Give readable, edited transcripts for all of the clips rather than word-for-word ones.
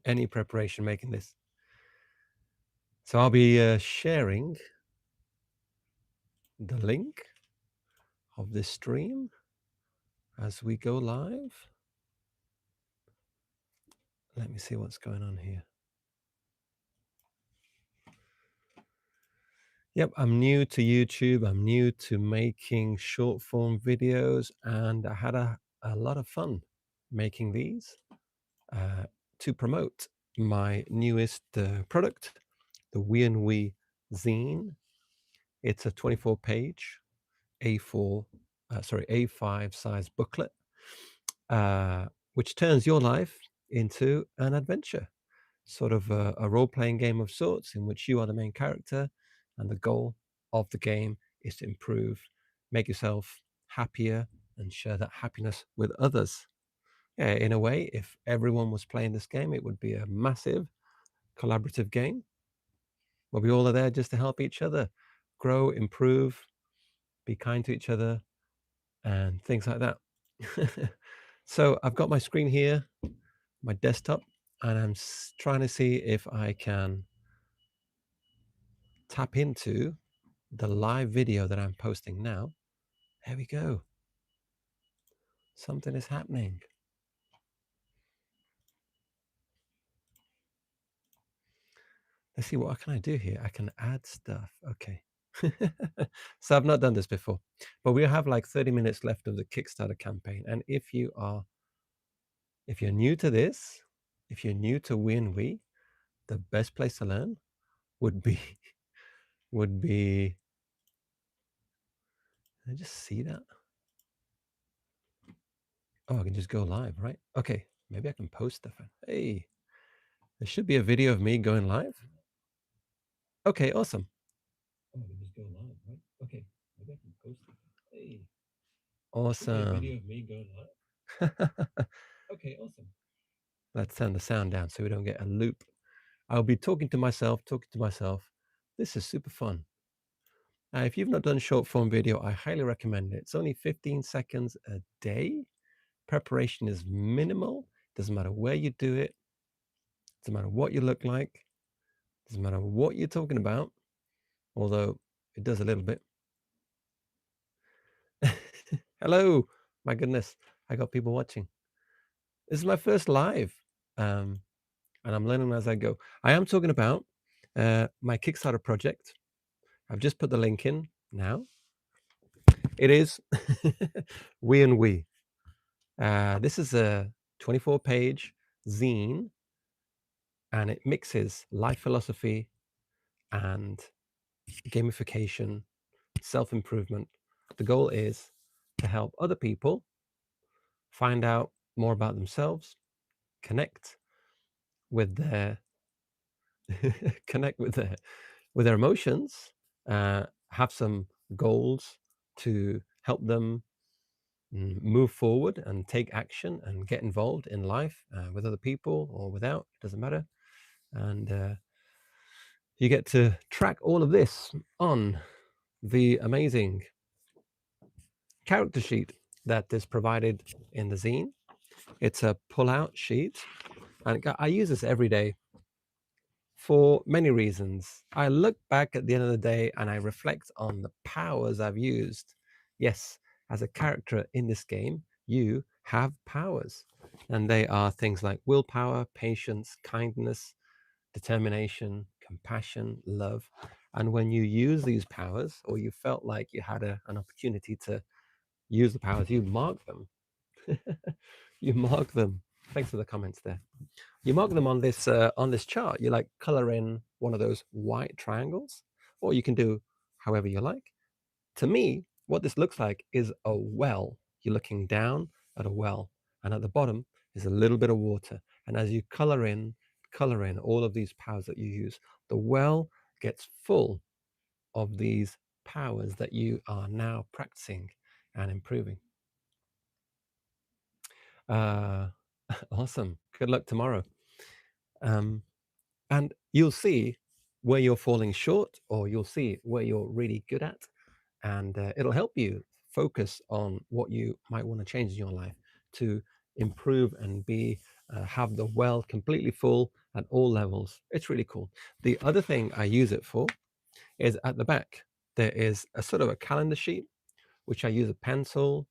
any preparation making this. So I'll be sharing the link of this stream as we go live. Let me see what's going on here. Yep, I'm new to YouTube. I'm new to making short form videos, and I had a lot of fun making these to promote my newest product, the we&we zine. It's a 24-page A5 size booklet, which turns your life into an adventure, sort of a role-playing game of sorts in which you are the main character, and the goal of the game is to improve, make yourself happier, and share that happiness with others. Yeah, in a way, if everyone was playing this game, it would be a massive collaborative game where we all are there just to help each other grow, improve, be kind to each other, and things like that. So I've got my screen here, my desktop, and I'm trying to see if I can tap into the live video that I'm posting now. There we go. Something is happening. Let's see, what can I do here? I can add stuff. Okay. So I've not done this before, but we have like 30 minutes left of the Kickstarter campaign. And if you're new to this, if you're new to we&we, the best place to learn would be can I just see that? Oh, I can just go live, right? Okay, maybe I can post stuff. Hey, there should be a video of me going live. Okay, awesome. Oh, I can just go live, right? Okay, maybe I can post stuff. Hey, awesome. Video of me going live. Okay, awesome. Let's turn the sound down so we don't get a loop. I'll be talking to myself. This is super fun. If you've not done short form video, I highly recommend it. It's only 15 seconds a day. Preparation is minimal. Doesn't matter where you do it. Doesn't matter what you look like. Doesn't matter what you're talking about. Although it does a little bit. Hello. My goodness. I got people watching. This is my first live. And I'm learning as I go. I am talking about my Kickstarter project. I've just put the link in now. It is we&we. This is a 24-page zine, and it mixes life philosophy and gamification, self-improvement. The goal is to help other people find out more about themselves, connect with their with their emotions, have some goals to help them move forward and take action and get involved in life with other people or without, it doesn't matter. And you get to track all of this on the amazing character sheet that is provided in the zine. It's a pull-out sheet, and I use this every day for many reasons. I look back at the end of the day and I reflect on the powers I've used. Yes, as a character in this game, you have powers, and they are things like willpower, patience, kindness, determination, compassion, love. And when you use these powers, or you felt like you had an opportunity to use the powers, you mark them. You mark them. Thanks for the comments there. You mark them on this chart. You like color in one of those white triangles, or you can do however you like. To me, what this looks like is a well. You're looking down at a well, and at the bottom is a little bit of water. And as you color in all of these powers that you use, the well gets full of these powers that you are now practicing and improving. Awesome. Good luck tomorrow. And you'll see where you're falling short, or you'll see where you're really good at, and it'll help you focus on what you might want to change in your life to improve and be have the well completely full at all levels. It's really cool. The other thing I use it for is at the back. There is a sort of a calendar sheet, which I use a pencil.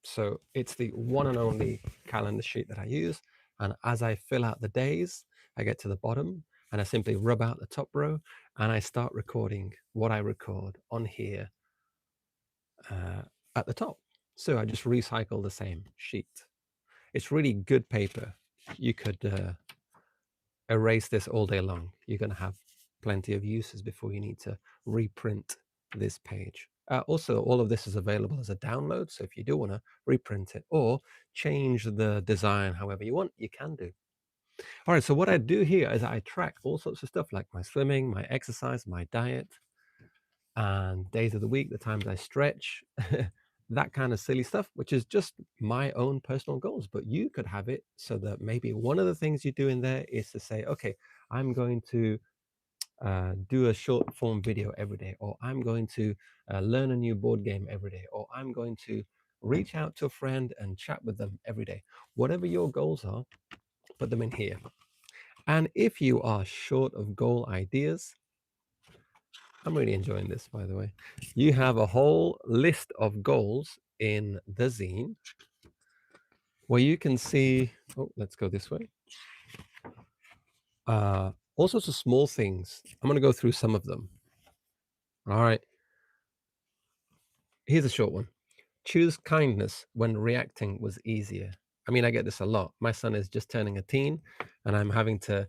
So it's the one and only calendar sheet that I use. And as I fill out the days, I get to the bottom and I simply rub out the top row and I start recording what I record on here uh, at the top. So I just recycle the same sheet. It's really good paper. You could erase this all day long. You're going to have plenty of uses before you need to reprint this page. Also, all of this is available as a download. So if you do want to reprint it or change the design however you want, you can do. All right, so what I do here is I track all sorts of stuff like my swimming, my exercise, my diet, and days of the week, the times I stretch, that kind of silly stuff, which is just my own personal goals. But you could have it so that maybe one of the things you do in there is to say, okay, I'm going to do a short form video every day, or I'm going to learn a new board game every day, or I'm going to reach out to a friend and chat with them every day. Whatever your goals are, put them in here. And if you are short of goal ideas, I'm really enjoying this, by the way. You have a whole list of goals in the zine where you can see, oh, let's go this way. All sorts of small things. I'm going to go through some of them. All right. Here's a short one. Choose kindness when reacting was easier. I mean, I get this a lot. My son is just turning a teen and I'm having to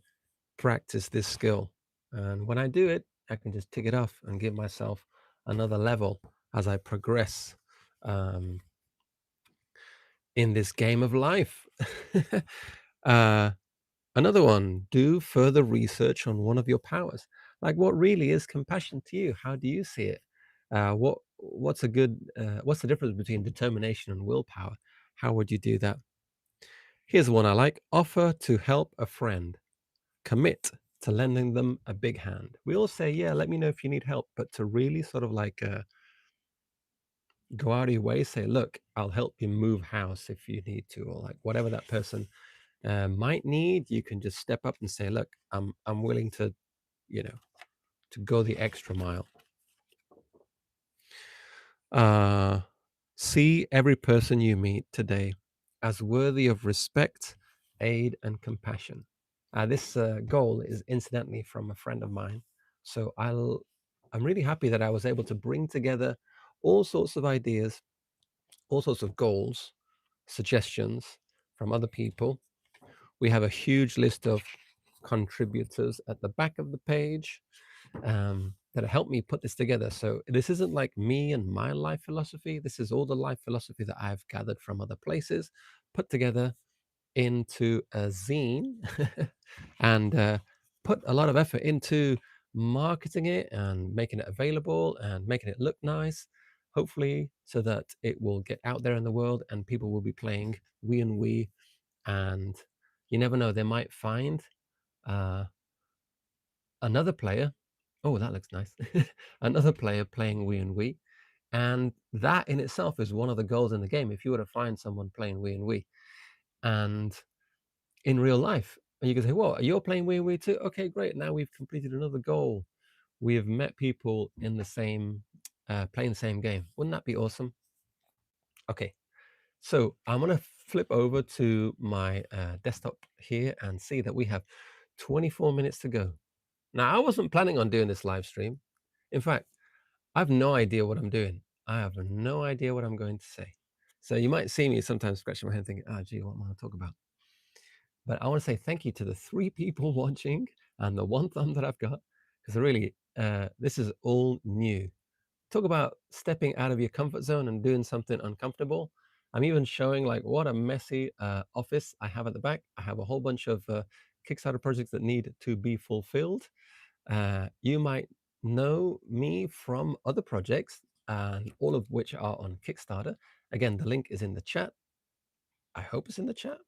practice this skill. And when I do it, I can just tick it off and give myself another level as I progress in this game of life. uh, Another one, do further research on one of your powers. Like, what really is compassion to you? How do you see it? What's a good what's the difference between determination and willpower? How would you do that? Here's one I like. Offer to help a friend. Commit to lending them a big hand. We all say, yeah, let me know if you need help, but to really sort of like go out of your way, say, look, I'll help you move house if you need to, or like whatever that person might need, you can just step up and say, look, I'm willing to, you know, to go the extra mile. See every person you meet today as worthy of respect, aid, and compassion. This goal is incidentally from a friend of mine. So I'm really happy that I was able to bring together all sorts of ideas, all sorts of goals, suggestions from other people. We have a huge list of contributors at the back of the page that helped me put this together. So this isn't like me and my life philosophy. This is all the life philosophy that I've gathered from other places, put together into a zine, and put a lot of effort into marketing it and making it available and making it look nice, hopefully so that it will get out there in the world and people will be playing we&we. And you never know, they might find uh, another player. Oh, that looks nice. Another player playing we&we. And that in itself is one of the goals in the game. If you were to find someone playing we&we and in real life, and you can say, well, you're playing we&we too? Okay, great. Now we've completed another goal. We have met people in the same, playing the same game. Wouldn't that be awesome? Okay, so I'm going to flip over to my desktop here and see that we have 24 minutes to go. Now, I wasn't planning on doing this live stream. In fact, I have no idea what I'm doing. I have no idea what I'm going to say. So you might see me sometimes scratching my head thinking, oh, gee, what am I going to talk about? But I want to say thank you to the 3 people watching and the 1 thumb that I've got, because really, this is all new. Talk about stepping out of your comfort zone and doing something uncomfortable. I'm even showing like what a messy office I have at the back. I have a whole bunch of Kickstarter projects that need to be fulfilled. You might know me from other projects, and all of which are on Kickstarter. Again, the link is in the chat. I hope it's in the chat.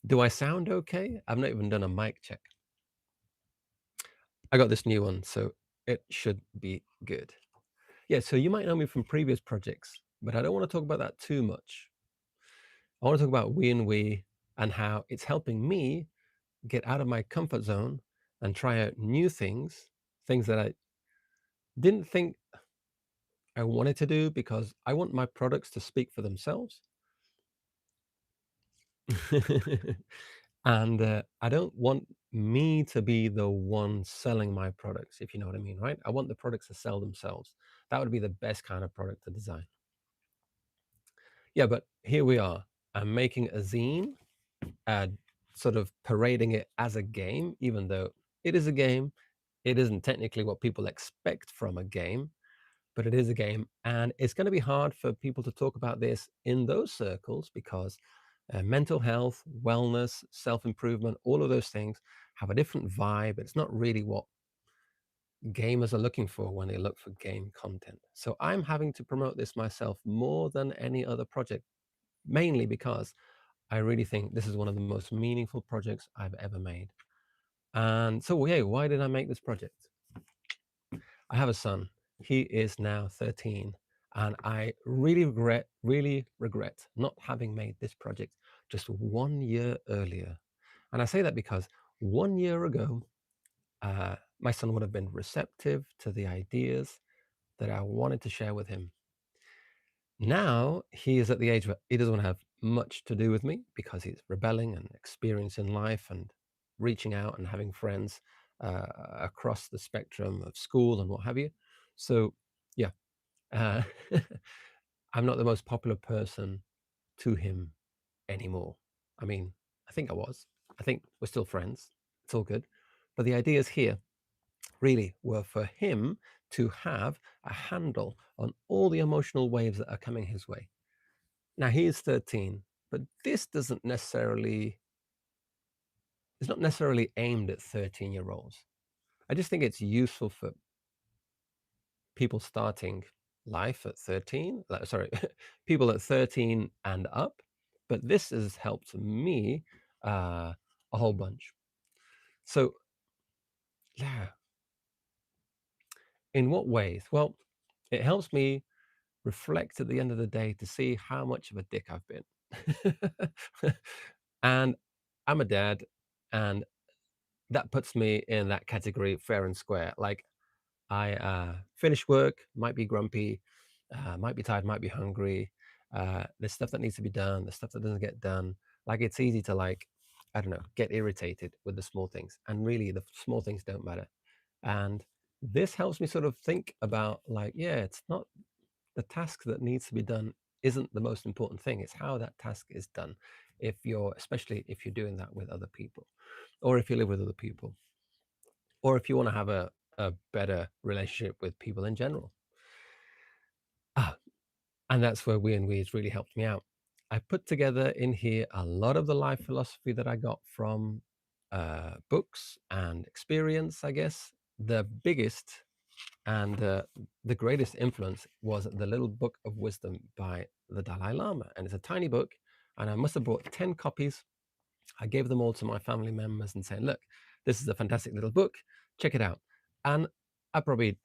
Do I sound okay? I've not even done a mic check. I got this new one, so it should be good. Yeah, so you might know me from previous projects, but I don't want to talk about that too much. I want to talk about we&we and how it's helping me get out of my comfort zone and try out new things, things that I didn't think I wanted to do because I want my products to speak for themselves. And I don't want me to be the one selling my products, if you know what I mean, right? I want the products to sell themselves. That would be the best kind of product to design. Yeah, but here we are. I'm making a zine, uh, sort of parading it as a game, even though it is a game. It isn't technically what people expect from a game, but it is a game. And it's going to be hard for people to talk about this in those circles because mental health, wellness, self improvement, all of those things have a different vibe. It's not really what gamers are looking for when they look for game content. So I'm having to promote this myself more than any other project, mainly because I really think this is one of the most meaningful projects I've ever made. And so, yeah, why did I make this project? I have a son. He is now 13. And I really regret not having made this project just 1 year earlier. And I say that because 1 year ago, my son would have been receptive to the ideas that I wanted to share with him. Now he is at the age where he doesn't want to have much to do with me because he's rebelling and experiencing life and reaching out and having friends across the spectrum of school and what have you. So, yeah, uh, I'm not the most popular person to him anymore. I mean, I think I was. I think we're still friends. It's all good. But the ideas here really were for him to have a handle on all the emotional waves that are coming his way. Now he is 13, but this doesn't necessarily, it's not necessarily aimed at 13-year-olds. I just think it's useful for people starting life at 13, sorry, people at 13 and up. But this has helped me a whole bunch. So, yeah, in what ways? Well, it helps me reflect at the end of the day to see how much of a dick I've been. And I'm a dad, and that puts me in that category fair and square. Like I finish work, might be grumpy, might be tired, might be hungry. There's stuff that needs to be done, there's stuff that doesn't get done. Like it's easy to like, I don't know, get irritated with the small things. And really the small things don't matter. And this helps me sort of think about like, yeah, it's not the task that needs to be done isn't the most important thing. It's how that task is done. If you're, especially if you're doing that with other people, or if you live with other people, or if you want to have a better relationship with people in general. Ah, and that's where we&we has really helped me out. I put together in here a lot of the life philosophy that I got from books and experience, I guess. The biggest and the greatest influence was the little book of wisdom by the Dalai Lama. And it's a tiny book. And I must have bought 10 copies. I gave them all to my family members and saying, look, this is a fantastic little book. Check it out. And I probably,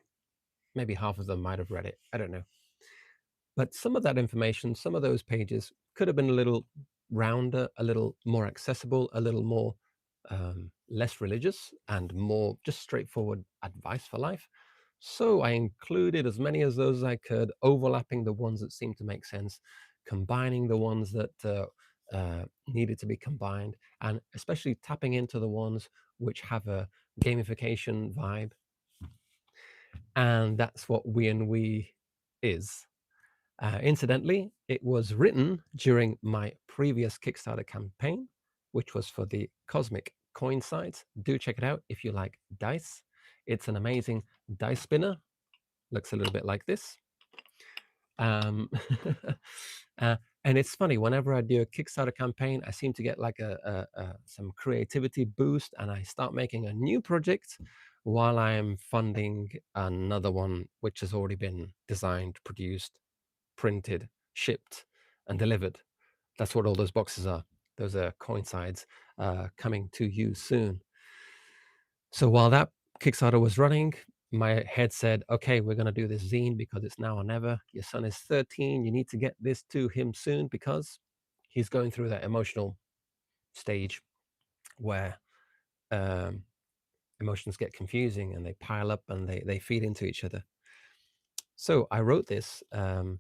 maybe half of them might have read it. I don't know. But some of that information, some of those pages could have been a little rounder, a little more accessible, a little more less religious and more just straightforward advice for life. So I included as many of those as I could, overlapping the ones that seemed to make sense, combining the ones that needed to be combined, and especially tapping into the ones which have a gamification vibe. And that's what we&we is. Incidentally, it was written during my previous Kickstarter campaign, which was for the Cosmic Coin site. Do check it out if you like dice. It's an amazing dice spinner. Looks a little bit like this. Um, and it's funny, whenever I do a Kickstarter campaign, I seem to get like some creativity boost, and I start making a new project while I'm funding another one which has already been designed, produced, printed, shipped, and delivered. That's what all those boxes are. Those are coincides coming to you soon. So while that Kickstarter was running, my head said, okay, we're going to do this zine because it's now or never. Your son is 13. You need to get this to him soon because he's going through that emotional stage where um, emotions get confusing and they pile up and they feed into each other. So I wrote this. I'll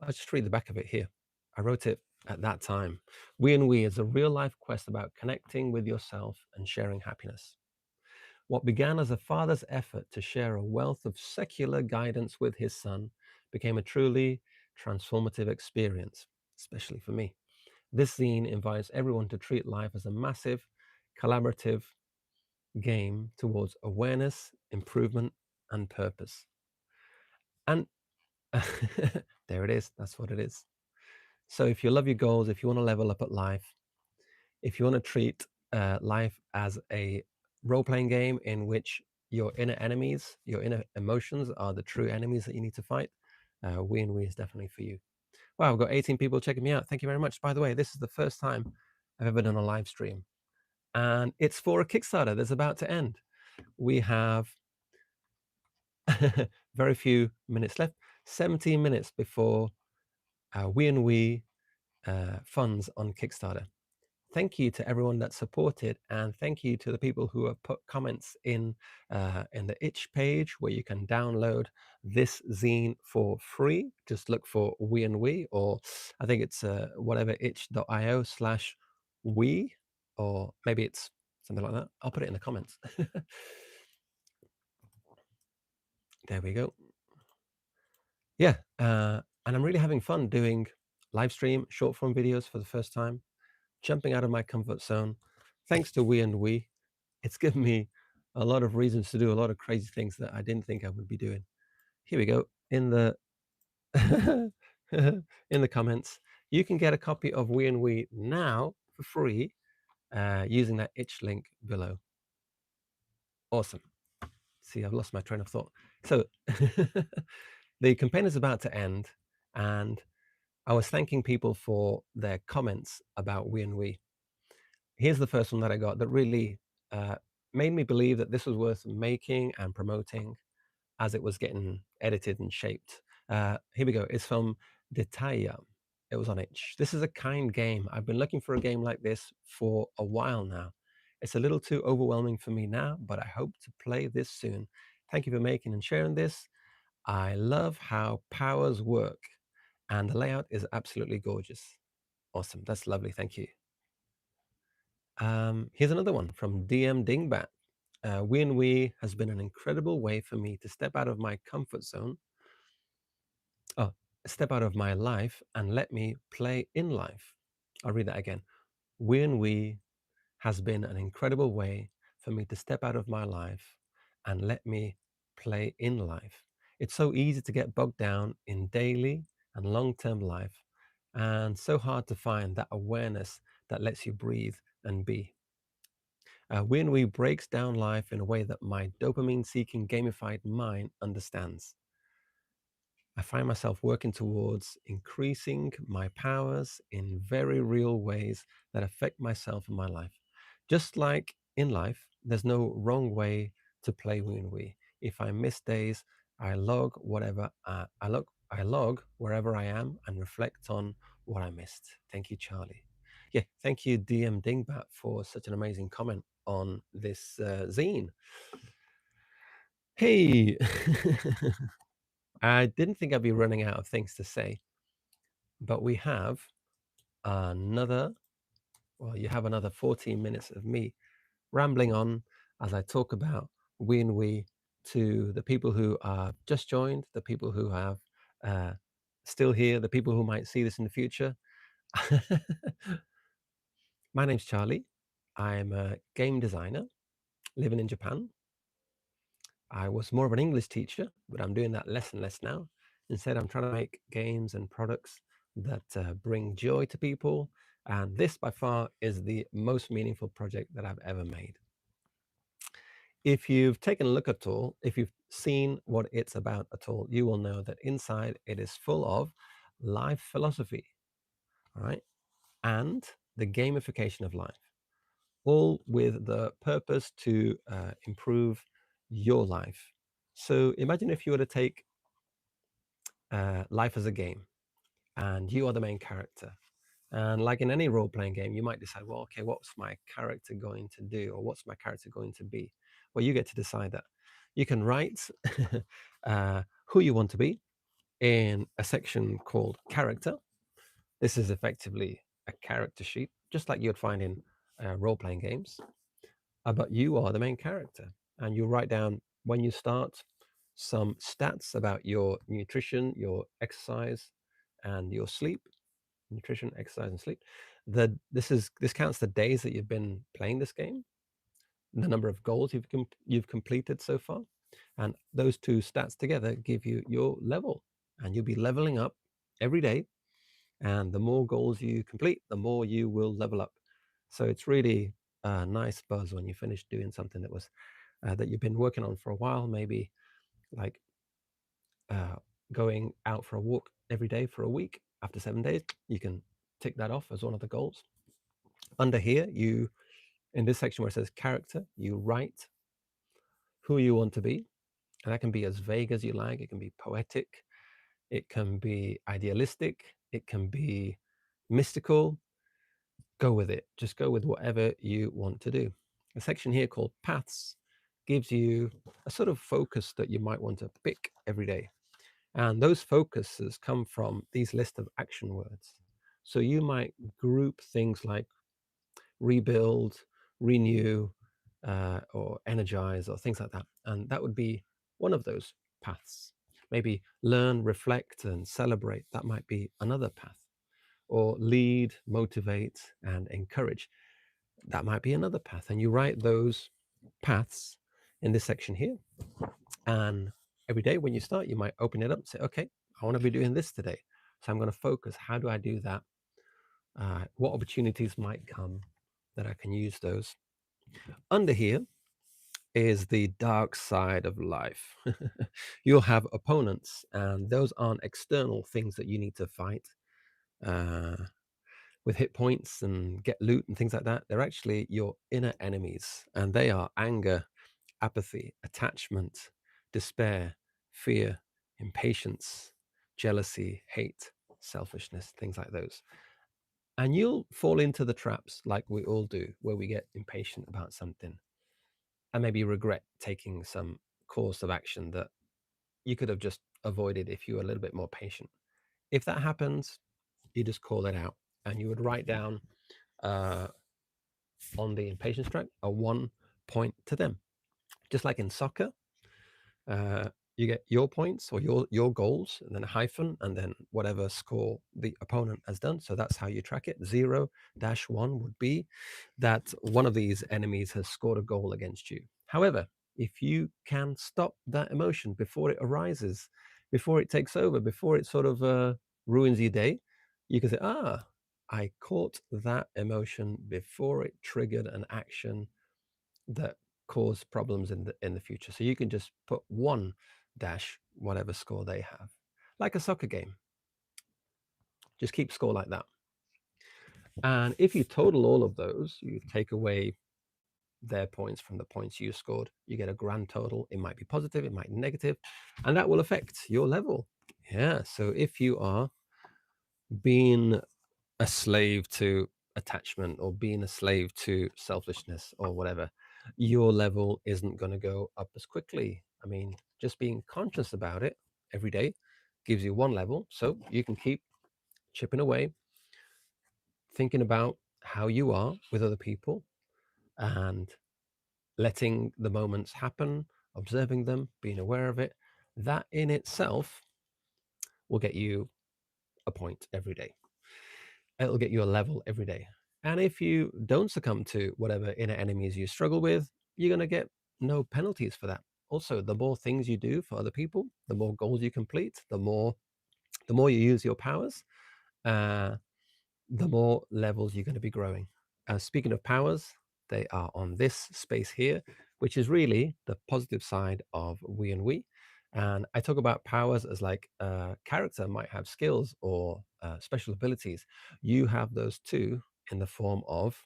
just read the back of it here. I wrote it at that time. We and We is a real life quest about connecting with yourself and sharing happiness. What began as a father's effort to share a wealth of secular guidance with his son became a truly transformative experience, especially for me. This zine invites everyone to treat life as a massive, collaborative game towards awareness, improvement, and purpose. And there it is. That's what it is. So if you love your goals, if you want to level up at life, if you want to treat life as a role-playing game in which your inner enemies, your inner emotions are the true enemies that you need to fight, We and We is definitely for you. Wow, I've got 18 people checking me out. Thank you very much. By the way, this is the first time I've ever done a live stream, and it's for a Kickstarter that's about to end. We have very few minutes left, 17 minutes before We and We funds on Kickstarter. Thank you to everyone that supported, and thank you to the people who have put comments in the itch page where you can download this zine for free. Just look for We and We, or I think it's whatever itch.io/we, or maybe it's something like that. I'll put it in the comments. There we go. Yeah, and I'm really having fun doing live stream short form videos for the first time, jumping out of my comfort zone. Thanks to We and We, it's given me a lot of reasons to do a lot of crazy things that I didn't think I would be doing. Here we go. In the in the comments, you can get a copy of We and We now for free using that itch link below. Awesome. See, I've lost my train of thought. So the campaign is about to end, and I was thanking people for their comments about We and We. Here's the first one that I got that really made me believe that this was worth making and promoting as it was getting edited and shaped. Here we go. It's from Detaya. It was on itch. This is a kind game. I've been looking for a game like this for a while now. It's a little too overwhelming for me now, but I hope to play this soon. Thank you for making and sharing this. I love how powers work, and the layout is absolutely gorgeous. Awesome. That's lovely. Thank you. Here's another one from DM Dingbat. We and We has been an incredible way for me to step out of my comfort zone, oh, step out of my life and let me play in life. I'll read that again. We and We has been an incredible way for me to step out of my life and let me play in life. It's so easy to get bogged down in daily and long-term life, and so hard to find that awareness that lets you breathe and be. We and We breaks down life in a way that my dopamine-seeking gamified mind understands. I find myself working towards increasing my powers in very real ways that affect myself and my life. Just like in life, there's no wrong way to play We and We. If I miss days, I log whatever I log wherever I am and reflect on what I missed. Thank you, Charlie. Yeah, thank you, DM Dingbat, for such an amazing comment on this zine. Hey, I didn't think I'd be running out of things to say, but we have another, well, you have another 14 minutes of me rambling on as I talk about We and We to the people who are just joined, the people who have uh, still here, the people who might see this in the future. My name's Charlie. I'm a game designer living in Japan. I was more of an English teacher, but I'm doing that less and less now. Instead, I'm trying to make games and products that bring joy to people. And this, by far, is the most meaningful project that I've ever made. If you've taken a look at all, if you've seen what it's about at all, you will know that inside it is full of life philosophy, all right, and the gamification of life, all with the purpose to improve your life. So imagine if you were to take life as a game and you are the main character And like in any role playing game, you might decide, well, okay, what's my character going to do? Or what's my character going to be? Well, you get to decide that. You can write who you want to be in a section called character. This is effectively a character sheet, just like you'd find in role playing games. But you are the main character. And you write down when you start some stats about your nutrition, your exercise, and your sleep. Nutrition, exercise, and sleep. This counts the days that you've been playing this game, the number of goals you've completed so far, and those two stats together give you your level, and you'll be leveling up every day. And the more goals you complete, the more you will level up. So it's really a nice buzz when you finish doing something that you've been working on for a while, maybe like uh, going out for a walk every day for a week. After 7 days, you can tick that off as one of the goals. Under here, in this section where it says character, you write who you want to be. And that can be as vague as you like. It can be poetic. It can be idealistic. It can be mystical. Go with it. Just go with whatever you want to do. A section here called paths gives you a sort of focus that you might want to pick every day. And those focuses come from these list of action words. So you might group things like rebuild, renew, or energize, or things like that. And that would be one of those paths. Maybe learn, reflect, and celebrate. That might be another path. Or lead, motivate, and encourage. That might be another path. And you write those paths in this section here. And every day when you start, you might open it up and say, okay, I want to be doing this today. So I'm going to focus. How do I do that? What opportunities might come that I can use those? Under here is the dark side of life. You'll have opponents, and those aren't external things that you need to fight uh, with hit points and get loot and things like that. They're actually your inner enemies, and they are anger, apathy, attachment, despair, fear, impatience, jealousy, hate, selfishness, things like those. And you'll fall into the traps like we all do, where we get impatient about something and maybe regret taking some course of action that you could have just avoided if you were a little bit more patient. If that happens, you just call it out, and you would write down uh, on the impatience track a 1 point to them. Just like in soccer, uh, you get your points or your goals, and then a hyphen, and then whatever score the opponent has done. So that's how you track it. 0-1 would be that one of these enemies has scored a goal against you. However, if you can stop that emotion before it arises, before it takes over, before it sort of ruins your day, you can say, I caught that emotion before it triggered an action that cause problems in the future. So you can just put 1 whatever score they have, like a soccer game. Just keep score like that. And if you total all of those, you take away their points from the points you scored, you get a grand total. It might be positive, it might be negative, and that will affect your level. Yeah. So if you are being a slave to attachment, or being a slave to selfishness, or whatever, your level isn't going to go up as quickly. I mean, just being conscious about it every day gives you 1 level. So you can keep chipping away, thinking about how you are with other people, and letting the moments happen, observing them, being aware of it. That in itself will get you a point every day. It'll get you a level every day. And if you don't succumb to whatever inner enemies you struggle with, you're going to get no penalties for that. Also, the more things you do for other people, the more goals you complete, the more you use your powers, uh, the more levels you're going to be growing. Speaking of powers, they are on this space here, which is really the positive side of we and we. And I talk about powers as like a character might have skills or special abilities. You have those too in the form of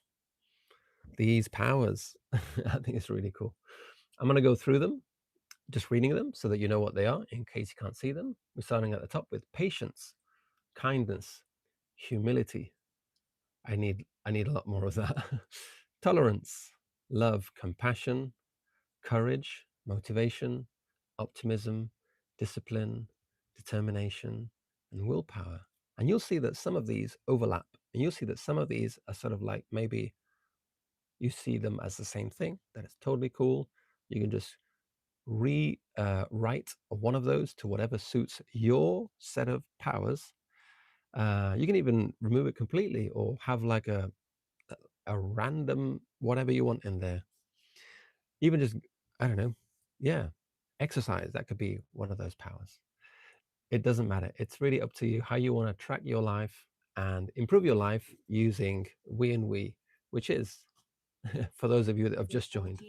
these powers. I think it's really cool. I'm going to go through them, just reading them so that you know what they are in case you can't see them. We're starting at the top with patience, kindness, humility, I need a lot more of that. Tolerance, love, compassion, courage, motivation, optimism, discipline, determination, and willpower. And you'll see that some of these overlap, and you'll see that some of these are sort of like maybe you see them as the same thing. That is totally cool. You can just rewrite one of those to whatever suits your set of powers. You can even remove it completely or have like a random whatever you want in there. Even just, I don't know, yeah, exercise, that could be one of those powers. It doesn't matter. It's really up to you how you want to track your life and improve your life using we&we, which is, for those of you that have just joined,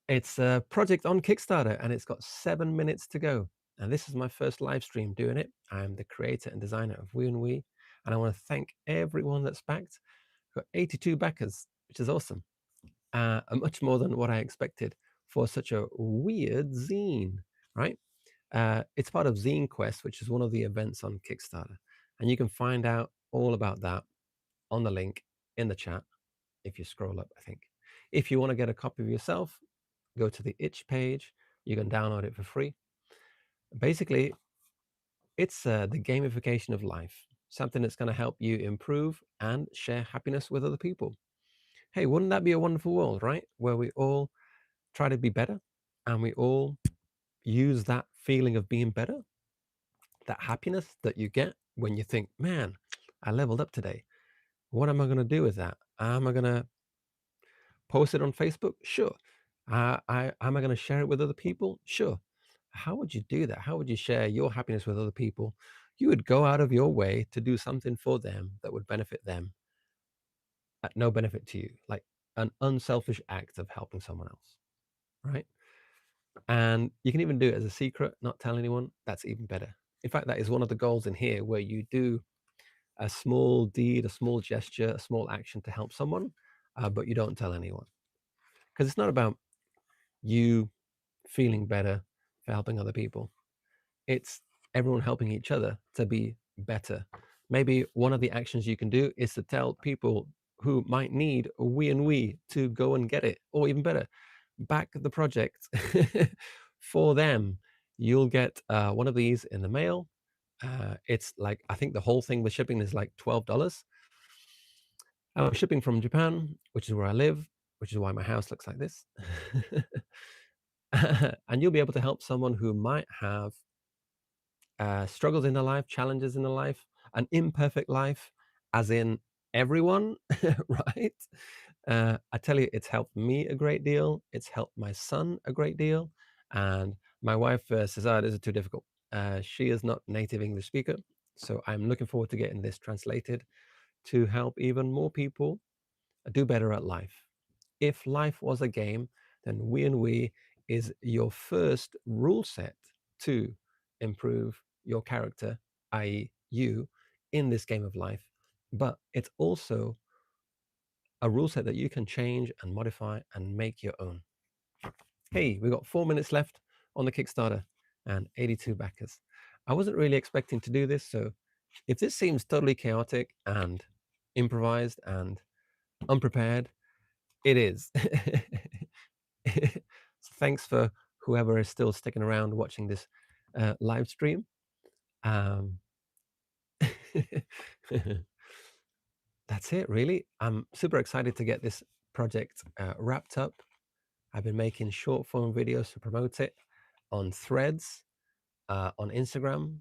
it's a project on Kickstarter and it's got 7 minutes to go. And this is my first live stream doing it. I'm the creator and designer of we&we, and I want to thank everyone that's backed. Got 82 backers, which is awesome. Much more than what I expected for such a weird zine, right? It's part of Zine Quest, which is one of the events on Kickstarter. And you can find out all about that on the link in the chat if you scroll up, I think. If you want to get a copy of yourself, go to the itch page. You can download it for free. Basically, it's the gamification of life, something that's going to help you improve and share happiness with other people. Hey, wouldn't that be a wonderful world, right? Where we all try to be better and we all use that feeling of being better, that happiness that you get when you think, man, I leveled up today. What am I going to do with that? Am I going to post it on Facebook? Sure. Am I going to share it with other people? Sure. How would you do that? How would you share your happiness with other people? You would go out of your way to do something for them that would benefit them at no benefit to you, like an unselfish act of helping someone else, right? And you can even do it as a secret, not tell anyone. That's even better. In fact, that is one of the goals in here where you do a small deed, a small gesture, a small action to help someone, but you don't tell anyone. Because it's not about you feeling better for helping other people. It's everyone helping each other to be better. Maybe one of the actions you can do is to tell people who might need a we&we to go and get it, or even better, back the project for them. You'll get one of these in the mail. It's like, I think the whole thing with shipping is like $12. I'm shipping from Japan, which is where I live, which is why my house looks like this. And you'll be able to help someone who might have struggles in their life, challenges in their life, an imperfect life, as in everyone, right? I tell you, it's helped me a great deal. It's helped my son a great deal. And my wife says, oh, this is too difficult. She is not native English speaker. So I'm looking forward to getting this translated to help even more people do better at life. If life was a game, then we&we is your first rule set to improve your character, i.e., you, in this game of life. But it's also a rule set that you can change and modify and make your own. Hey, we've got 4 minutes left on the Kickstarter and 82 backers. I wasn't really expecting to do this, so if this seems totally chaotic and improvised and unprepared, it is. Thanks for whoever is still sticking around watching this live stream. Um, that's it, really. I'm super excited to get this project wrapped up. I've been making short form videos to promote it on Threads, on Instagram,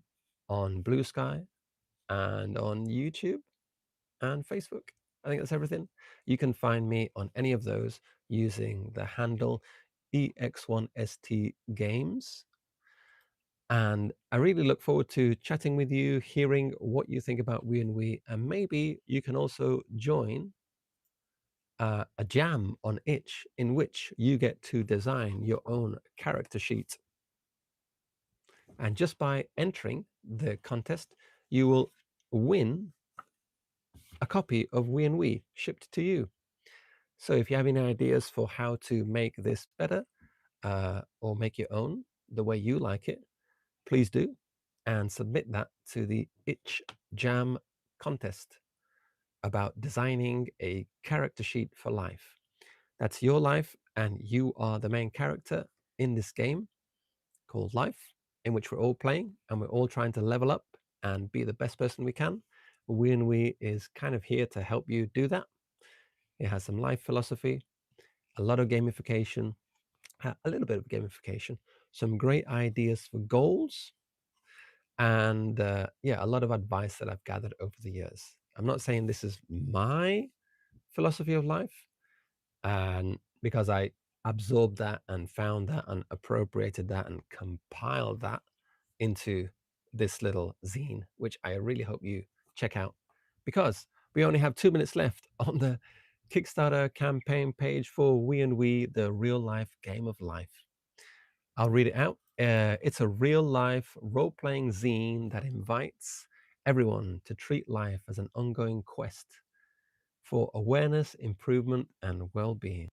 on Blue Sky, and on YouTube and Facebook. I think that's everything. You can find me on any of those using the handle EX1ST Games. And I really look forward to chatting with you, hearing what you think about we&we, and maybe you can also join a jam on Itch in which you get to design your own character sheet. And just by entering the contest, you will win a copy of we&we shipped to you. So if you have any ideas for how to make this better or make your own the way you like it, please do and submit that to the Itch Jam contest. about designing a character sheet for life. That's your life, and you are the main character in this game called life, in which we're all playing and we're all trying to level up and be the best person we can. We and We is kind of here to help you do that. It has some life philosophy, a lot of gamification, a little bit of gamification, some great ideas for goals, and yeah, a lot of advice that I've gathered over the years. I'm not saying this is my philosophy of life, and because I absorbed that and found that and appropriated that and compiled that into this little zine, which I really hope you check out, because we only have 2 minutes left on the Kickstarter campaign page for We and We, the real life game of life. I'll read it out. It's a real life role playing zine that invites everyone to treat life as an ongoing quest for awareness, improvement, and well being.